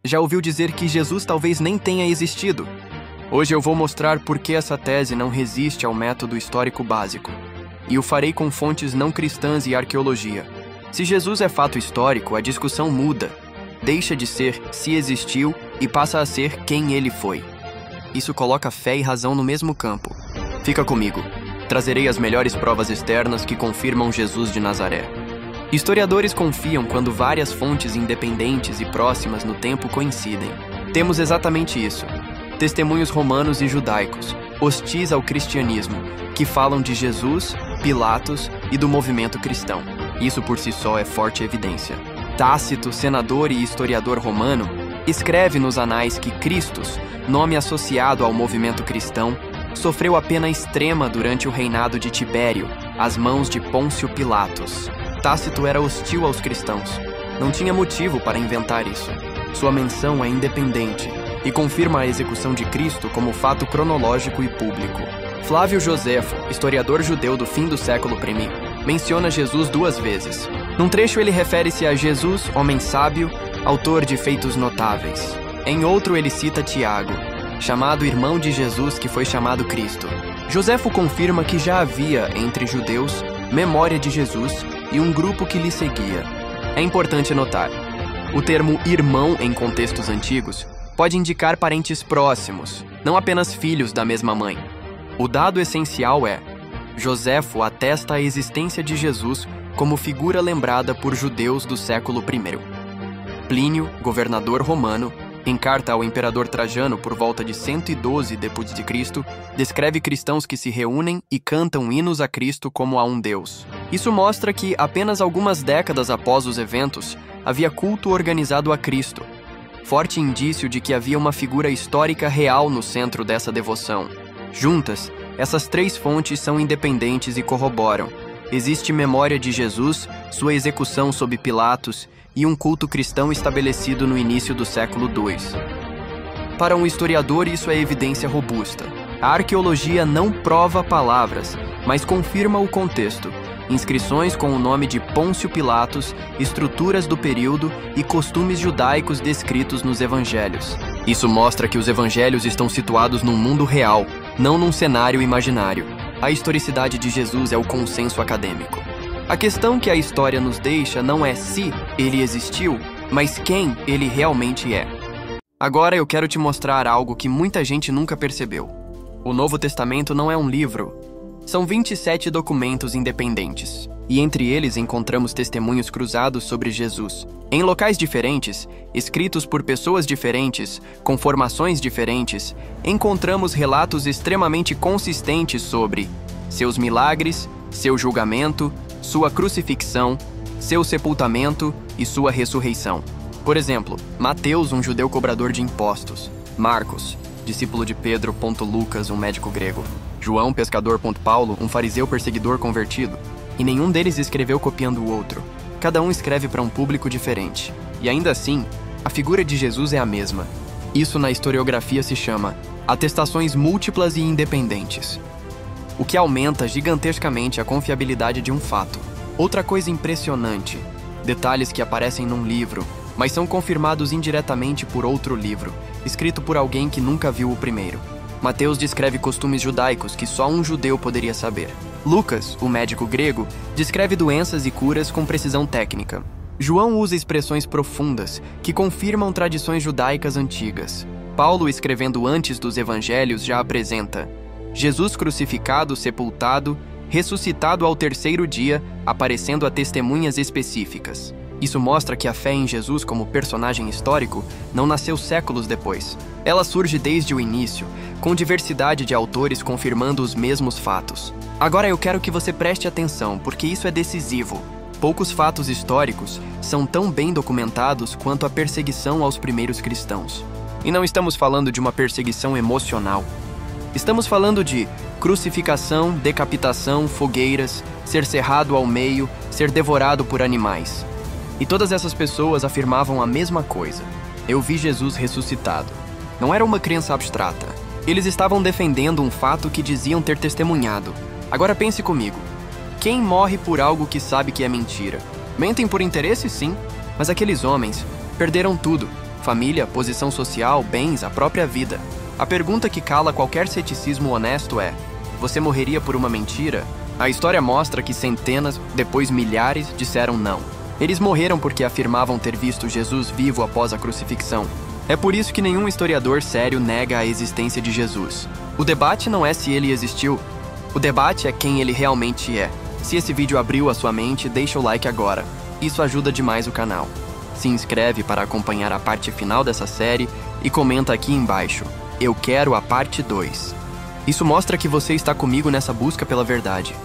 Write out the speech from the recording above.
já ouviu dizer que Jesus talvez nem tenha existido. Hoje eu vou mostrar por que essa tese não resiste ao método histórico básico. E o farei com fontes não cristãs e arqueologia. Se Jesus é fato histórico, a discussão muda. Deixa de ser se existiu e passa a ser quem ele foi. Isso coloca fé e razão no mesmo campo. Fica comigo. Trazerei as melhores provas externas que confirmam Jesus de Nazaré. Historiadores confiam quando várias fontes independentes e próximas no tempo coincidem. Temos exatamente isso. Testemunhos romanos e judaicos, hostis ao cristianismo, que falam de Jesus, Pilatos e do movimento cristão. Isso por si só é forte evidência. Tácito, senador e historiador romano, escreve nos anais que Cristos, nome associado ao movimento cristão, sofreu a pena extrema durante o reinado de Tibério, às mãos de Pôncio Pilatos. Tácito era hostil aos cristãos. Não tinha motivo para inventar isso. Sua menção é independente e confirma a execução de Cristo como fato cronológico e público. Flávio Joséfo, historiador judeu do fim do século I, menciona Jesus 2 vezes. Num trecho ele refere-se a Jesus, homem sábio, autor de feitos notáveis. Em outro ele cita Tiago, chamado irmão de Jesus que foi chamado Cristo. Joséfo confirma que já havia, entre judeus, memória de Jesus e um grupo que lhe seguia. É importante notar, o termo irmão em contextos antigos pode indicar parentes próximos, não apenas filhos da mesma mãe. O dado essencial é: Joséfo atesta a existência de Jesus como figura lembrada por judeus do século I. Plínio, governador romano, em carta ao imperador Trajano por volta de 112 d.C., descreve cristãos que se reúnem e cantam hinos a Cristo como a um Deus. Isso mostra que, apenas algumas décadas após os eventos, havia culto organizado a Cristo. Forte indício de que havia uma figura histórica real no centro dessa devoção. Juntas, essas 3 fontes são independentes e corroboram. Existe memória de Jesus, sua execução sob Pilatos e um culto cristão estabelecido no início do século II. Para um historiador, isso é evidência robusta. A arqueologia não prova palavras, mas confirma o contexto. Inscrições com o nome de Pôncio Pilatos, estruturas do período e costumes judaicos descritos nos evangelhos. Isso mostra que os evangelhos estão situados num mundo real, não num cenário imaginário. A historicidade de Jesus é o consenso acadêmico. A questão que a história nos deixa não é se ele existiu, mas quem ele realmente é. Agora eu quero te mostrar algo que muita gente nunca percebeu. O Novo Testamento não é um livro. São 27 documentos independentes, e entre eles encontramos testemunhos cruzados sobre Jesus. Em locais diferentes, escritos por pessoas diferentes, com formações diferentes, encontramos relatos extremamente consistentes sobre seus milagres, seu julgamento, sua crucifixão, seu sepultamento e sua ressurreição. Por exemplo, Mateus, um judeu cobrador de impostos. Marcos, discípulo de Pedro. Lucas, um médico grego. João, pescador. Paulo, um fariseu perseguidor convertido. E nenhum deles escreveu copiando o outro. Cada um escreve para um público diferente. E ainda assim, a figura de Jesus é a mesma. Isso na historiografia se chama atestações múltiplas e independentes, o que aumenta gigantescamente a confiabilidade de um fato. Outra coisa impressionante, detalhes que aparecem num livro, mas são confirmados indiretamente por outro livro, escrito por alguém que nunca viu o primeiro. Mateus descreve costumes judaicos que só um judeu poderia saber. Lucas, o médico grego, descreve doenças e curas com precisão técnica. João usa expressões profundas que confirmam tradições judaicas antigas. Paulo, escrevendo antes dos evangelhos, já apresenta Jesus crucificado, sepultado, ressuscitado ao 3º dia, aparecendo a testemunhas específicas. Isso mostra que a fé em Jesus como personagem histórico não nasceu séculos depois. Ela surge desde o início, com diversidade de autores confirmando os mesmos fatos. Agora eu quero que você preste atenção, porque isso é decisivo. Poucos fatos históricos são tão bem documentados quanto a perseguição aos primeiros cristãos. E não estamos falando de uma perseguição emocional. Estamos falando de crucificação, decapitação, fogueiras, ser cerrado ao meio, ser devorado por animais. E todas essas pessoas afirmavam a mesma coisa. Eu vi Jesus ressuscitado. Não era uma crença abstrata. Eles estavam defendendo um fato que diziam ter testemunhado. Agora pense comigo. Quem morre por algo que sabe que é mentira? Mentem por interesse, sim, mas aqueles homens perderam tudo. família, posição social, bens, a própria vida. A pergunta que cala qualquer ceticismo honesto é: você morreria por uma mentira? A história mostra que centenas, depois milhares, disseram não. Eles morreram porque afirmavam ter visto Jesus vivo após a crucifixão. É por isso que nenhum historiador sério nega a existência de Jesus. O debate não é se ele existiu, o debate é quem ele realmente é. Se esse vídeo abriu a sua mente, deixa o like agora. Isso ajuda demais o canal. Se inscreve para acompanhar a parte final dessa série e comenta aqui embaixo: eu quero a parte 2. Isso mostra que você está comigo nessa busca pela verdade.